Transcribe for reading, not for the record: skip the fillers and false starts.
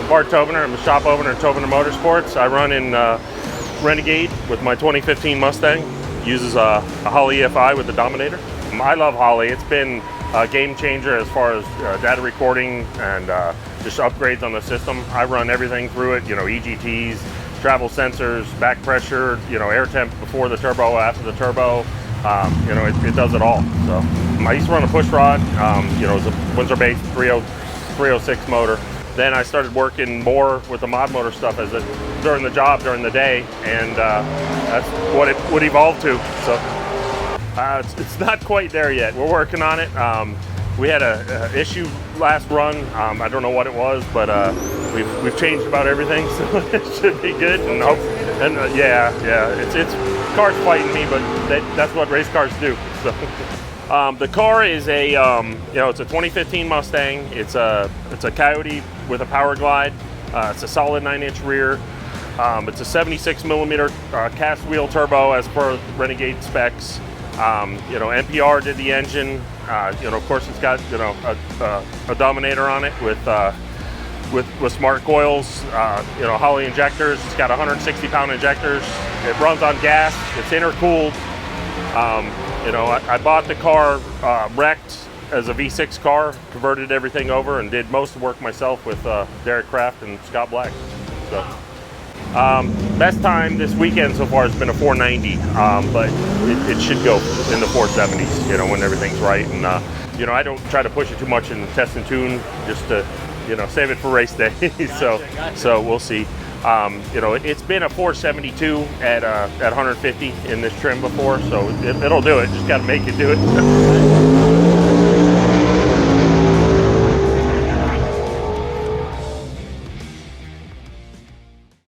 Bart Tobener. I'm a shop owner at Tobener Motorsports. I run in Renegade with my 2015 Mustang. Uses a Holley EFI with the Dominator. I love Holley. It's been a game changer as far as data recording and just upgrades on the system. I run everything through it, EGTs, travel sensors, back pressure, air temp before the turbo, after the turbo. It does it all. So I used to run a push rod, it's a Windsor-based 306 motor. Then I started working more with the mod motor stuff during the day, and that's what it would evolve to. So it's not quite there yet. We're working on it. We had a issue last run. I don't know what it was, but we've changed about everything, so it should be good. And it's cars fighting me, but that's what race cars do. So. The car is a it's a 2015 Mustang. It's a Coyote with a power glide. It's a solid 9-inch rear. It's a 76 millimeter cast wheel turbo as per Renegade specs. NPR did the engine. Of course, it's got a Dominator on it with smart coils. Holley injectors. It's got 160-pound injectors. It runs on gas. It's intercooled. I bought the car wrecked as a V6 car, converted everything over, and did most of the work myself with Derek Kraft and Scott Black. So, best time this weekend so far has been a 490, but it should go in the 470s, when everything's right. And I don't try to push it too much in test and tune, just to save it for race day. so we'll see. It's been a 472 at 150 in this trim before, so it'll do it. Just got to make it do it.